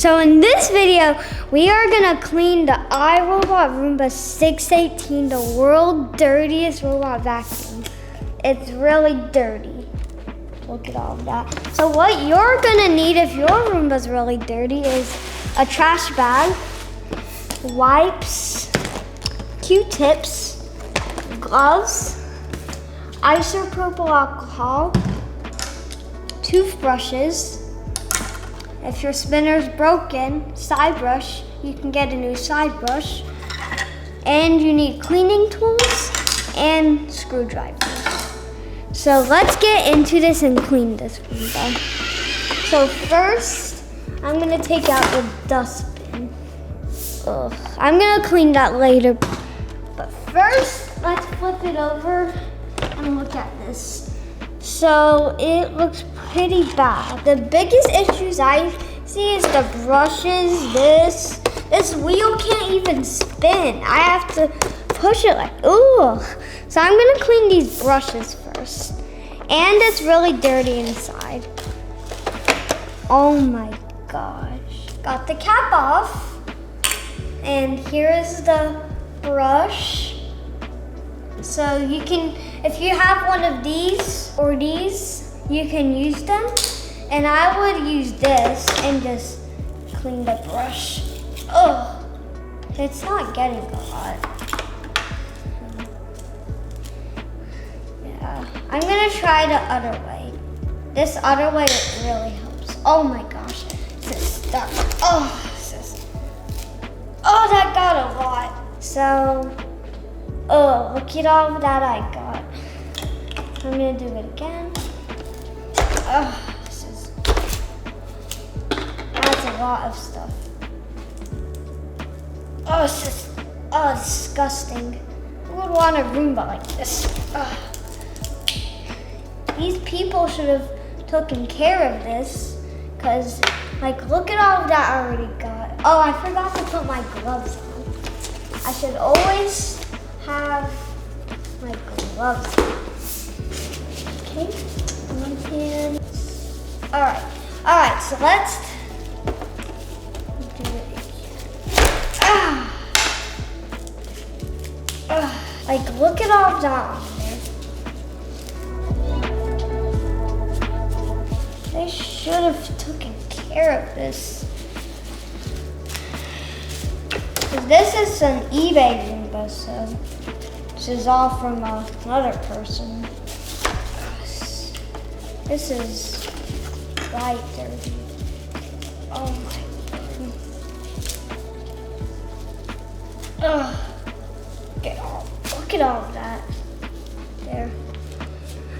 So in this video, we are gonna clean the iRobot Roomba 618, the world's dirtiest robot vacuum. It's really dirty. Look at all of that. So what you're gonna need if your Roomba's really dirty is a trash bag, wipes, Q-tips, gloves, isopropyl alcohol, toothbrushes. If your spinner's broken, side brush, you can get a new side brush. And you need cleaning tools and screwdrivers. So let's get into this and clean this Roomba. So first, I'm gonna take out the dustbin. Ugh, I'm gonna clean that later. But first, let's flip it over and look at this. So it looks pretty bad. The biggest issues I see is the brushes. This wheel can't even spin. I have to push it like, ooh. So I'm gonna clean these brushes first. And it's really dirty inside. Oh my gosh. Got the cap off. And here is the brush. So you can, if you have one of these or these, you can use them. And I would use this and just clean the brush. Ugh, it's not getting a lot. Yeah, I'm gonna try the other way. This other way really helps. Oh my gosh, this is stuck. Oh, that got a lot. So, oh, look at all that I got. I'm gonna do it again. Oh, that's a lot of stuff. Oh, disgusting. Who would want a Roomba like this? Ugh. These people should have taken care of this, cause like look at all of that I already got. Oh, I forgot to put my gloves on. I should always have my gloves on. Okay, one hand. All right, so let's do it again. Like, look at all that on there. They should have taken care of this. This is an eBay Roomba, so this is all from another person. This is right dirty. Oh my god. Ugh. Look at all of that. There.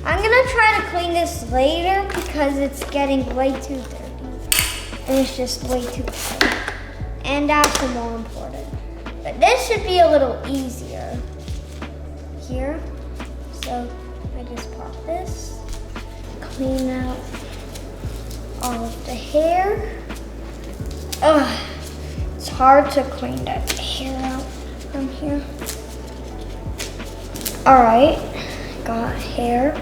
I'm gonna try to clean this later because it's getting way too dirty. And it's just way too dirty. And that's more important. But this should be a little easier. Here. So I just pop this. Clean out all of the hair. Ugh, it's hard to clean that hair out from here. All right, got hair.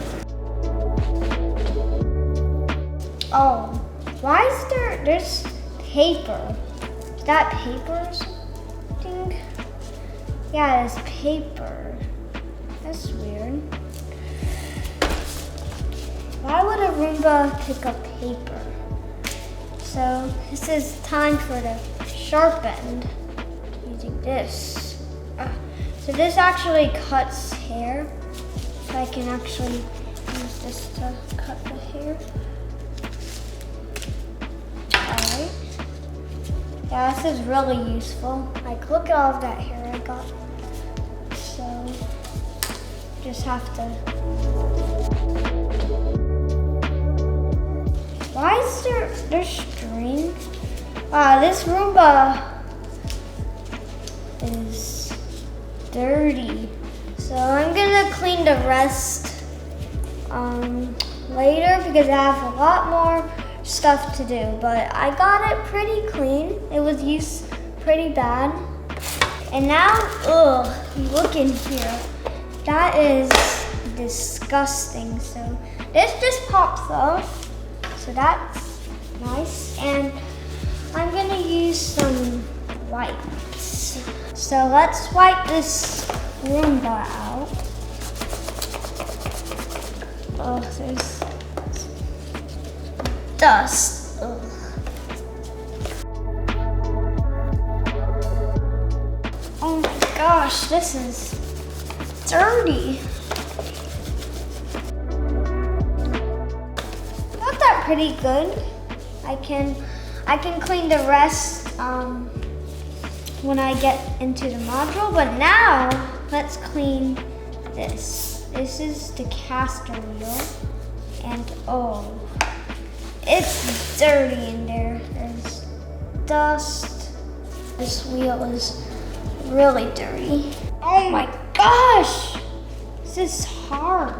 Oh, why is there's paper? Is that paper or something? Yeah, it's paper. That's weird. Why would a Roomba pick up paper? So this is time for the sharp end using this. So this actually cuts hair. So I can actually use this to cut the hair. Alright. Yeah, this is really useful. Like, look at all of that hair I got. So just have to. Why is there's string? Wow, this Roomba is dirty. So I'm gonna clean the rest later because I have a lot more stuff to do. But I got it pretty clean. It was used pretty bad. And now, ugh, look in here. That is disgusting. So this just pops off. So that's nice. And I'm gonna use some wipes. So let's wipe this Roomba out. Oh, there's dust. Ugh. Oh my gosh, this is dirty. Not that pretty good. I can clean the rest when I get into the module, but now let's clean this. This is the caster wheel, and oh, it's dirty in there. There's dust. This wheel is really dirty. Oh my gosh, this is hard.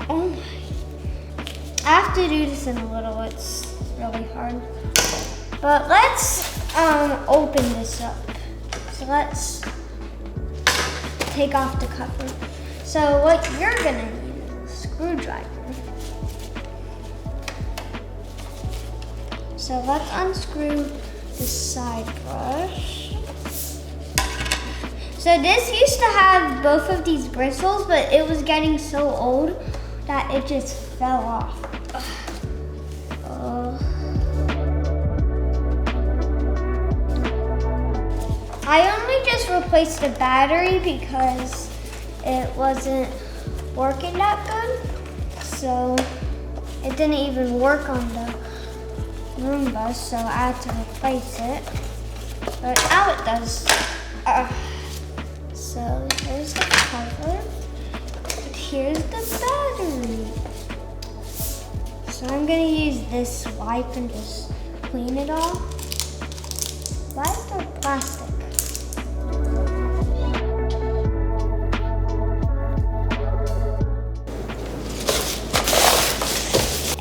Oh my. I have to do this in a little, it's really hard. But let's open this up. So let's take off the cover. So what you're gonna need is a screwdriver. So let's unscrew the side brush. So this used to have both of these bristles, but it was getting so old that it just fell off. I only just replaced the battery because it wasn't working that good. So it didn't even work on the Roomba, so I had to replace it. But now it does. So here's the cover. Here's the battery. So I'm gonna use this wipe and just clean it all. Wipe or plastic?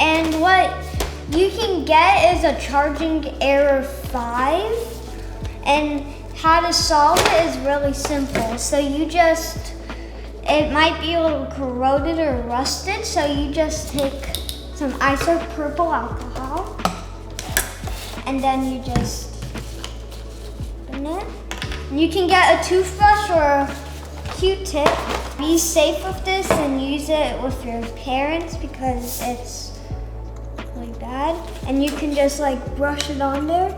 And what you can get is a charging error 5. And how to solve it is really simple. So it might be a little corroded or rusted, so you just take some isopropyl alcohol, and then you just open it. You can get a toothbrush or a Q-tip. Be safe with this and use it with your parents because it's really bad. And you can just like brush it on there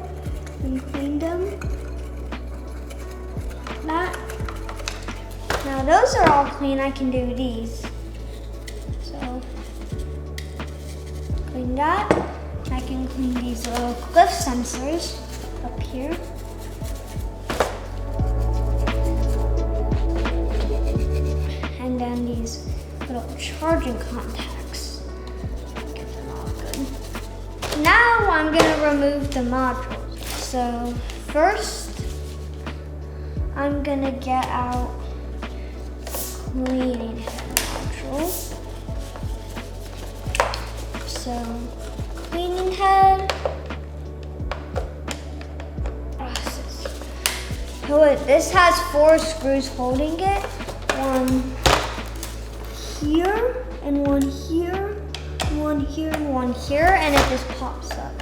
and clean them. Now those are all clean. I can do these. So clean that. I can clean these little cliff sensors up here. And then these little charging contacts. Get them all good. Now I'm gonna remove the modules. So first, I'm gonna get out cleaning head module. So cleaning head. So this has 4 screws holding it. One here, and one here, one here, and one here, and it just pops up.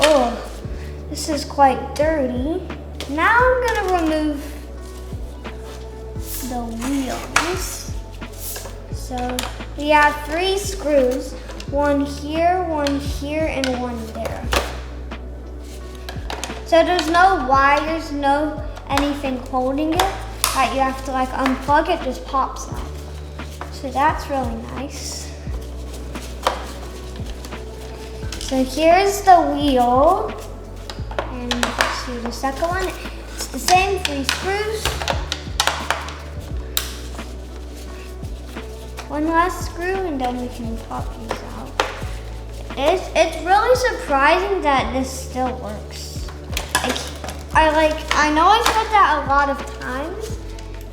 Oh, this is quite dirty. Now I'm gonna remove the wheels. So we have 3 screws, one here, and one there. So there's no wires, no anything holding it that you have to like unplug, it just pops out. So that's really nice. So here's the wheel, and see the second one. It's the same 3 screws. One last screw, and then we can pop these out. It's really surprising that this still works. I know I've said that a lot of times,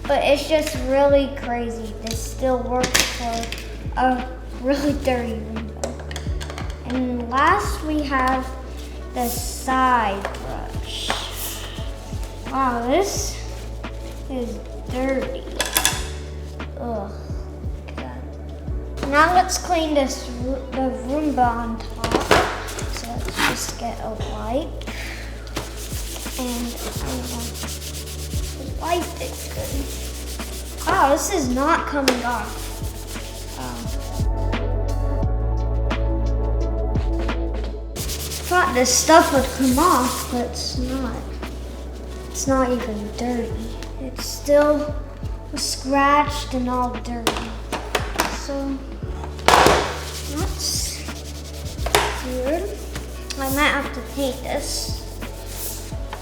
but it's just really crazy. This still works for a really dirty window. And last we have the side brush. Wow, this is dirty. Ugh. Now let's clean the Roomba on top. So let's just get a wipe. And wipe it good. Wow, this is not coming off. Thought this stuff would come off, but it's not. It's not even dirty. It's still scratched and all dirty. So that's weird. I might have to paint this.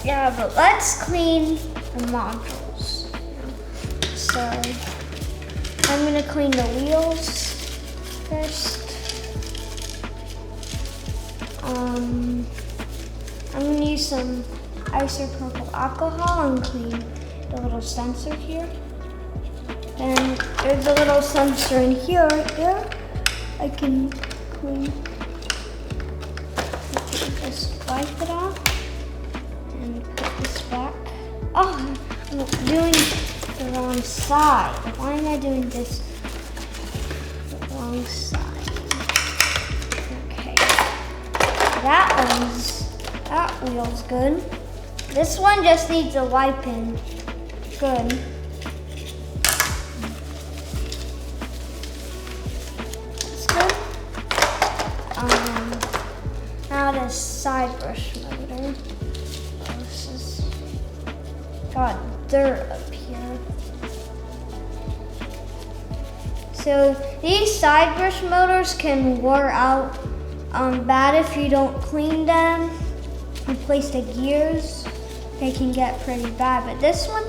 Yeah, but let's clean the modules. So I'm gonna clean the wheels first. I'm gonna use some isopropyl alcohol and clean the little sensor here. And there's a little sensor in here, right there. I can clean. Just wipe it off and put this back. Oh, I'm doing the wrong side. Why am I doing this the wrong side? Okay. That wheel's good. This one just needs a wiping. Good. That's good. Now the side brush motor. Oh, this is got dirt up here. So these side brush motors can wear out bad if you don't clean them. Replace the gears, they can get pretty bad, but this one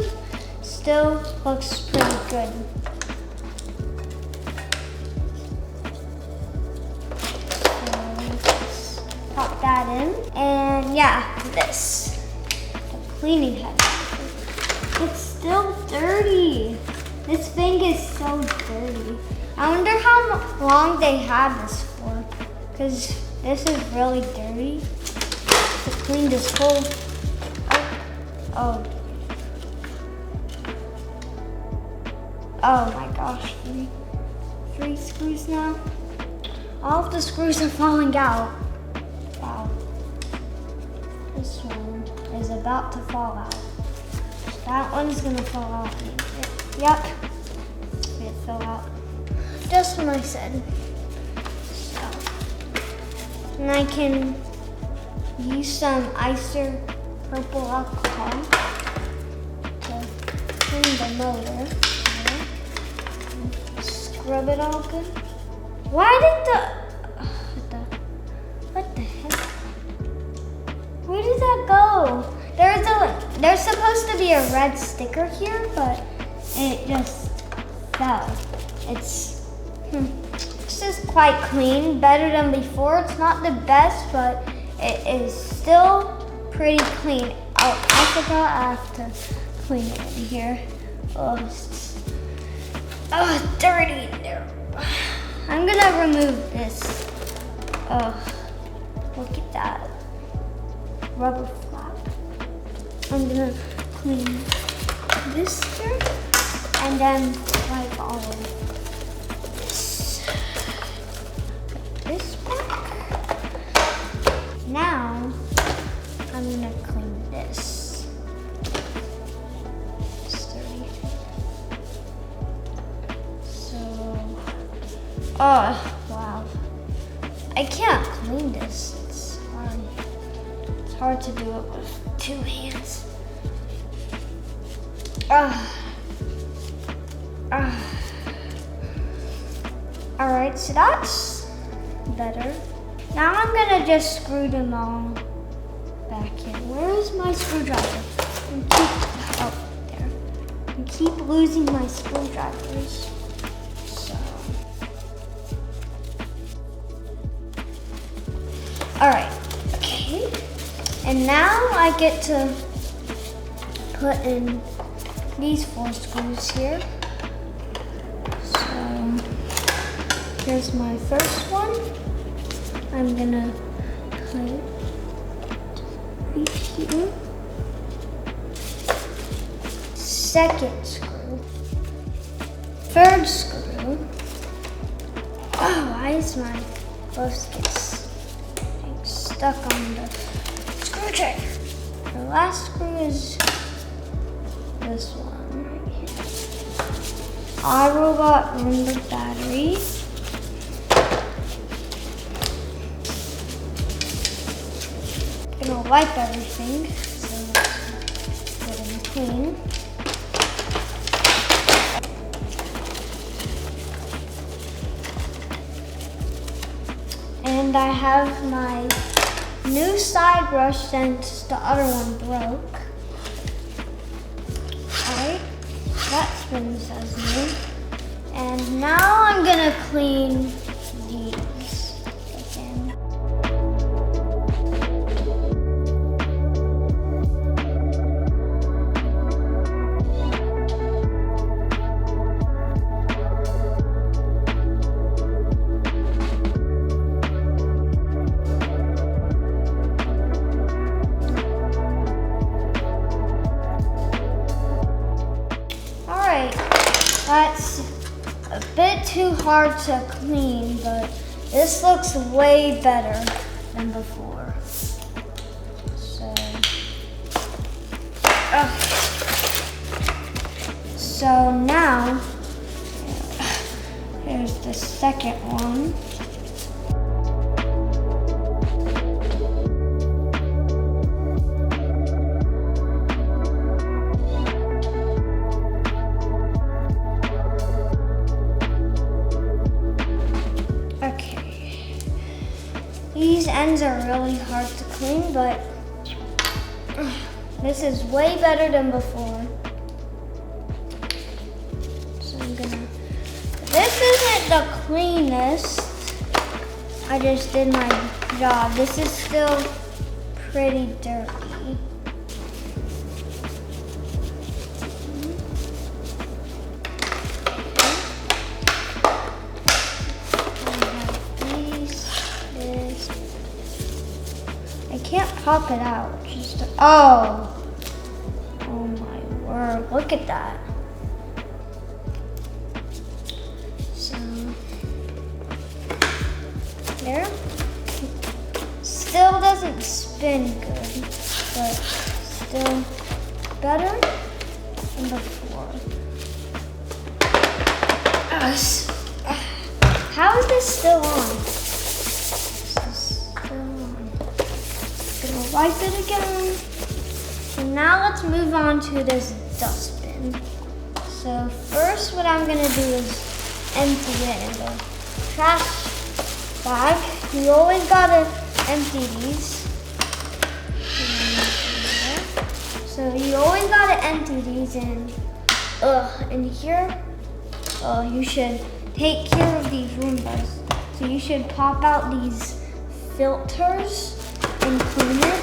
still looks pretty good. So let's pop that in. And yeah, this, the cleaning head. It's still dirty. This thing is so dirty. I wonder how long they had this for, because this is really dirty. To clean this whole, oh my gosh, three screws now. All of the screws are falling out. Wow. This one is about to fall out. That one's gonna fall out. Yep, it fell out. Just when I said. So, and I can use some isopropyl alcohol to clean the motor. Scrub it all good. Why did what the heck? Where did that go? There's supposed to be a red sticker here, but it just fell. This is quite clean, better than before. It's not the best, but it is still pretty clean. Oh, I forgot I have to clean it in here. Oh, dirty in there. I'm gonna remove this. Oh, look at that rubber flap. I'm gonna clean this here and then wipe all of this. Put this back. Now, I'm gonna clean this. It's dirty. So, oh, wow. I can't clean this. It's hard. It's hard to do it with two hands. All right, so that's better. Now I'm gonna just screw them all back in. Where is my screwdriver? There. I keep losing my screwdrivers. So. All right, okay. And now I get to put in these 4 screws here. So here's my first one. I'm gonna put it right here. Second screw. Third screw. Oh, why is my gloves getting stuck on the screwdriver? The last screw is this one right here. iRobot Roomba battery. I'm gonna wipe everything so it's good and clean. And I have my new side brush since the other one broke. Alright, that spins as new. And now I'm gonna clean these again. That's a bit too hard to clean, but this looks way better than before. So now, here's the second one. These ends are really hard to clean, but this is way better than before. So this isn't the cleanest. I just did my job. This is still pretty dirty. I can't pop it out. Oh my word! Look at that. So there. Still doesn't spin good, but still better than before. How is this still on? Gonna wipe it again. So now let's move on to this dustbin. So first what I'm gonna do is empty it in the trash bag. You always gotta empty these. So you always gotta empty these in here. You should take care of these Roombas. So you should pop out these filters and clean it.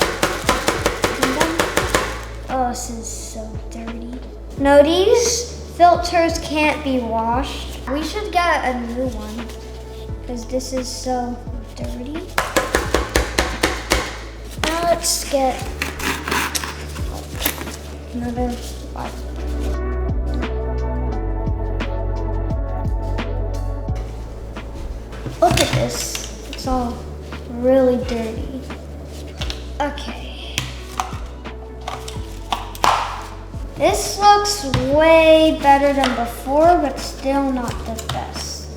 Oh, this is so dirty. No, these filters can't be washed. We should get a new one because this is so dirty. Now let's get another wipe. Look at this. It's all really dirty. Okay. This looks way better than before, but still not the best.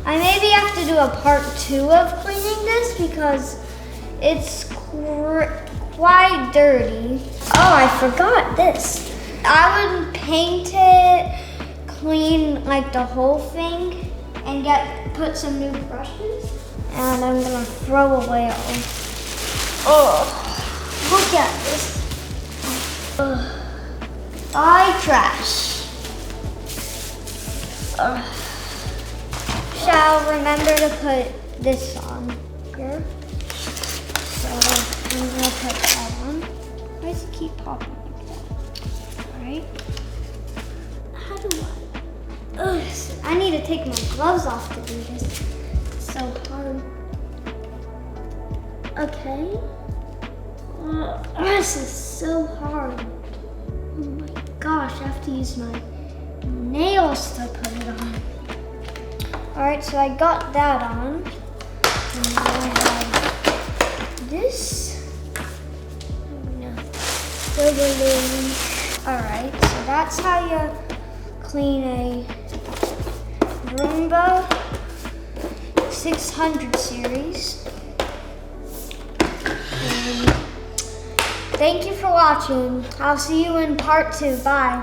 I maybe have to do a part 2 of cleaning this because it's quite dirty. Oh, I forgot this. I would paint it, clean like the whole thing, and put some new brushes. And I'm gonna throw away all. Oh, look at this. Trash. Shall remember to put this on here. So I'm gonna put that on. Why does it keep popping like that? Alright. How do I need to take my gloves off to do this. It's so hard. Okay. This is so hard. Oh my gosh, I have to use my nails to put it on. Alright, so I got that on. And then I have this. No. Alright, so that's how you clean a Roomba 600 series. And thank you for watching. I'll see you in part 2. Bye.